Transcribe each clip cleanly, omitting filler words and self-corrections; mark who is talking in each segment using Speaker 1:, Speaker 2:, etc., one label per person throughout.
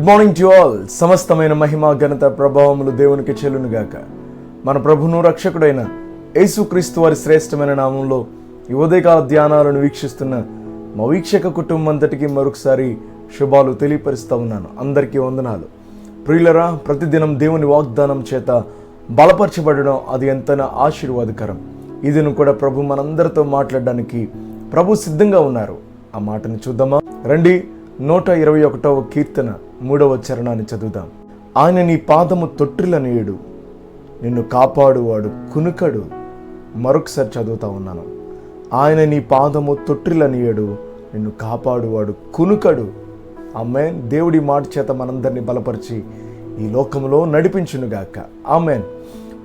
Speaker 1: Good morning to all. సమస్తమైన మహిమ ఘనత ప్రభావములు దేవునికి చెల్లునుగాక. మన ప్రభును రక్షకుడైన యేసుక్రీస్తు వారి శ్రేష్టమైన నామంలో ఈ ఉదయకాల ధ్యానాలను వీక్షిస్తున్న మా వీక్షక కుటుంబం అంతటికి మరొకసారి శుభాలు తెలియపరుస్తూ ఉన్నాను. అందరికీ వందనాలు. ప్రియులరా, ప్రతిదినం దేవుని వాగ్దానం చేత బలపరచబడడం అది ఎంతైనా ఆశీర్వాదకరం. ఇదిను కూడా ప్రభు మనందరితో మాట్లాడడానికి ప్రభు సిద్ధంగా ఉన్నారు. ఆ మాటను చూద్దామా రండి. 121వ కీర్తన 3వ చరణాన్ని చదువుదాం. ఆయన నీ పాదము తొట్టిల్లనీయుడు, నిన్ను కాపాడువాడు కునుకడు. మరొకసారి చదువుతా ఉన్నాను. ఆయన నీ పాదము తొట్టిల్లనీయుడు, నిన్ను కాపాడువాడు కునుకడు. ఆమేన్. దేవుడి మాట చేత మనందరినీ బలపరిచి ఈ లోకంలో నడిపించునుగాక. ఆమేన్.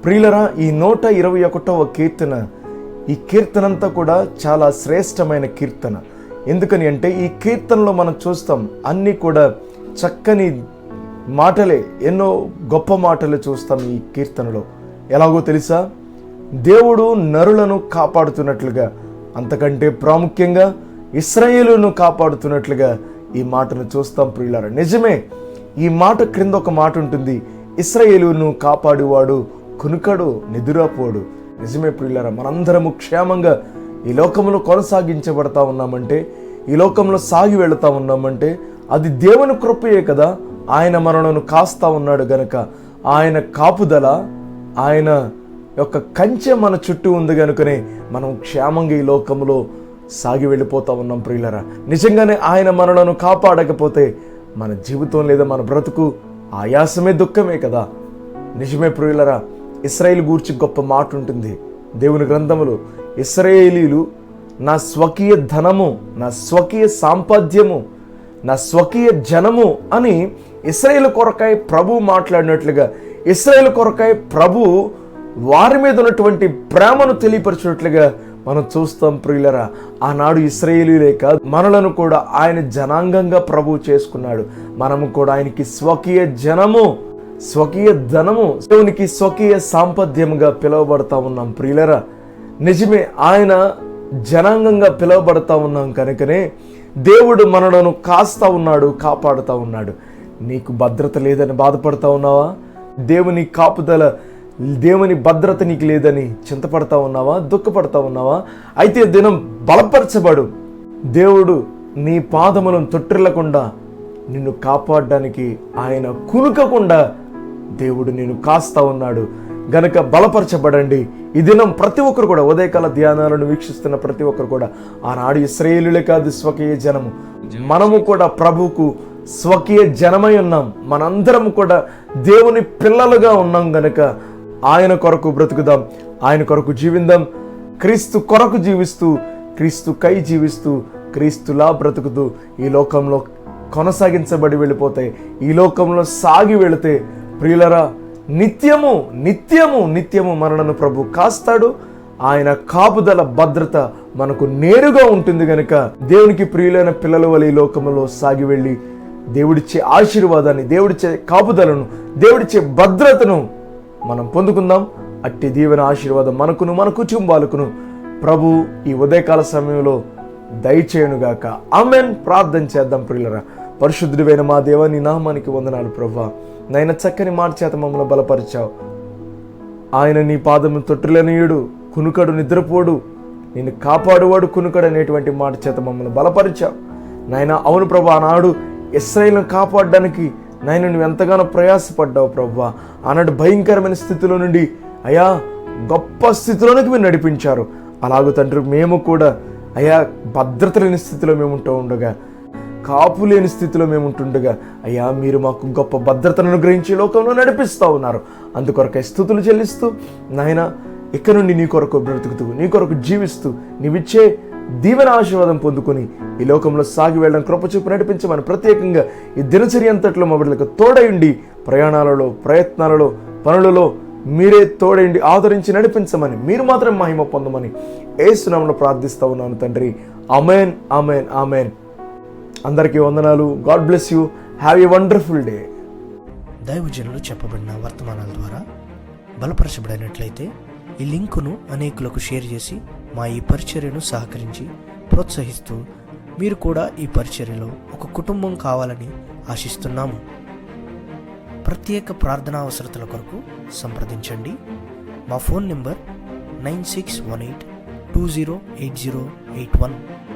Speaker 1: ప్రియులరా, ఈ 121వ కీర్తన, ఈ కీర్తనంతా కూడా చాలా శ్రేష్టమైన కీర్తన. ఎందుకని అంటే ఈ కీర్తనలో మనం చూస్తాం అన్నీ కూడా చక్కని మాటలే, ఎన్నో గొప్ప మాటలు చూస్తాం ఈ కీర్తనలో. ఎలాగో తెలుసా? దేవుడు నరులను కాపాడుతున్నట్లుగా, అంతకంటే ప్రాముఖ్యంగా ఇశ్రాయేలును కాపాడుతున్నట్లుగా ఈ మాటను చూస్తాం ప్రియులారా. నిజమే, ఈ మాట క్రింద ఒక మాట ఉంటుంది, ఇశ్రాయేలును కాపాడువాడు కునుకడు, నిదురపోడు. నిజమే ప్రియులారా, మనందరము క్షేమంగా ఈ లోకంలో కొనసాగించబడతా ఉన్నామంటే, ఈ లోకంలో సాగి వెళుతూ ఉన్నామంటే అది దేవుని కృపయే కదా. ఆయన మనలను కాస్తా ఉన్నాడు గనక, ఆయన కాపుదల, ఆయన యొక్క కంచె మన చుట్టూ ఉంది కనుకనే మనం క్షేమంగా ఈ లోకంలో సాగి వెళ్ళిపోతూ ఉన్నాం ప్రియులరా. నిజంగానే ఆయన మనలను కాపాడకపోతే మన జీవితం లేదా మన బ్రతుకు ఆయాసమే, దుఃఖమే కదా. నిజమే ప్రియులరా, ఇశ్రాయేలు గూర్చి గొప్ప మాట ఉంటుంది దేవుని గ్రంథములో. ఇశ్రాయేలీలు నా స్వకీయ ధనము, నా స్వకీయ సాంపద్యము, నా స్వకీయ జనము అని ఇశ్రాయేలు కొరకై ప్రభు మాట్లాడినట్లుగా, ఇశ్రాయేలు కొరకై ప్రభు వారి మీద ఉన్నటువంటి ప్రేమను తెలియపరిచినట్లుగా మనం చూస్తాం ప్రియులరా. ఆనాడు ఇశ్రాయేలీలే కాదు, మనలను కూడా ఆయన జనాంగంగా ప్రభు చేసుకున్నాడు. మనము కూడా ఆయనకి స్వకీయ జనము, స్వకీయ ధనము, దేవునికి స్వకీయ సాంపద్యముగా పిలువబడతా ఉన్నాం ప్రియులరా. నిజమే, ఆయన జనాంగంగా పిలువబడతా ఉన్నాం కనుకనే దేవుడు మనలను కాస్తా ఉన్నాడు, కాపాడుతూ ఉన్నాడు. నీకు భద్రత లేదని బాధపడతా ఉన్నావా? దేవుని కాపుదల, దేవుని భద్రత నీకు లేదని చింతపడతా ఉన్నావా? దుఃఖపడతా ఉన్నావా? అయితే దినం బలపరచబడు. దేవుడు నీ పాదములను తొట్టిల్లకుండా నిన్ను కాపాడడానికి, ఆయన కునుకకుండా దేవుడు నిన్ను కాస్తా ఉన్నాడు గనక బలపరచబడండి. ఈ దినం ప్రతి ఒక్కరు కూడా ఉదయకాల ధ్యానాలను వీక్షిస్తున్న ప్రతి ఒక్కరు కూడా ఆనాడు ఇశ్రాయేలులే కాదు, స్వకీయ జనము. మనము కూడా ప్రభువుకు స్వకీయ జనమై ఉన్నాం. మనందరం కూడా దేవుని పిల్లలుగా ఉన్నాం గనక ఆయన కొరకు బ్రతుకుదాం, ఆయన కొరకు జీవిద్దాం. క్రీస్తు కొరకు జీవిస్తూ, క్రీస్తు కై జీవిస్తూ, క్రీస్తులా బ్రతుకుతూ ఈ లోకంలో కొనసాగించబడి వెళ్ళిపోతాయి. ఈ లోకంలో సాగి వెళితే ప్రియులరా, నిత్యము నిత్యము నిత్యము మనలను ప్రభు కాస్తాడు. ఆయన కాపుదల, భద్రత మనకు నేరుగా ఉంటుంది గనుక దేవునికి ప్రియులైన పిల్లల వల్ల ఈ లోకంలో సాగి వెళ్ళి దేవుడిచ్చే ఆశీర్వాదాన్ని, దేవుడిచ్చే కాపుదలను, దేవుడిచ్చే భద్రతను మనం పొందుకుందాం. అట్టి దీవెన ఆశీర్వాదం మనకును, మన కుటుంబాలకును ప్రభు ఈ ఉదయకాల సమయంలో దయచేయునుగాక. ఆమేన్. ప్రార్థన చేద్దాం ప్రియులరా. పరిశుద్ధుడైన మా దేవ, నీ నామానికి వందనాలు ప్రభువా. నైనా చక్కని మాట చేత మమ్మల్ని బలపరిచావు. ఆయన నీ పాదము తొట్టిల్లనీయుడు, కునుకడు, నిద్రపోడు, నిన్ను కాపాడువాడు కునుకడు అనేటువంటి మాట చేత మమ్మల్ని బలపరిచావు నాయనా. అవును ప్రభు, ఆనాడు ఇశ్రాయేలును కాపాడడానికి నాయన నువ్వు ఎంతగానో ప్రయాసపడ్డావు ప్రభువా. ఆనాడు భయంకరమైన స్థితిలో నుండి అయా గొప్ప స్థితిలోనికి మీరు నడిపించారు. అలాగూ తండ్రి, మేము కూడా అయా భద్రత లేని స్థితిలో మేము ఉంటూ ఉండగా, కాపు లేని స్థితిలో మేము ఉంటుండగా అయ్యా మీరు మాకు గొప్ప భద్రతను అనుగ్రహించి లోకంలో నడిపిస్తూ ఉన్నారు. అందుకొరకై స్తుతులు చెల్లిస్తూ నాయన, ఇక నుండి నీ కొరకు బ్రతుకుతూ, నీ కొరకు జీవిస్తూ, నీవిచ్చే దీవెన ఆశీర్వాదం పొందుకొని ఈ లోకంలో సాగి వెళ్ళడం కృప చూపు నడిపించమని ప్రత్యేకంగా ఈ దినచర్య అంతట్లో మా బిడ్డలకు తోడయుండి, ప్రయాణాలలో, ప్రయత్నాలలో, పనులలో మీరే తోడైండి ఆదరించి నడిపించమని, మీరు మాత్రం మహిమ పొందమని యేసు నామములో ప్రార్థిస్తూ ఉన్నాను తండ్రి. ఆమేన్, ఆమేన్, ఆమేన్. అందరికీ వందనాలు. God bless you. Have a wonderful day.
Speaker 2: దైవజనులు చెప్పబడిన వర్తమానాల ద్వారా బలపరచబడినట్లయితే ఈ లింకును అనేకులకు షేర్ చేసి మా ఈ పరిచర్యను సహకరించి ప్రోత్సహిస్తూ మీరు కూడా ఈ పరిచర్యలో ఒక కుటుంబం కావాలని ఆశిస్తున్నాము. ప్రత్యేక ప్రార్థనా అవసరతల కొరకు సంప్రదించండి. మా ఫోన్ నెంబర్ 9618208081.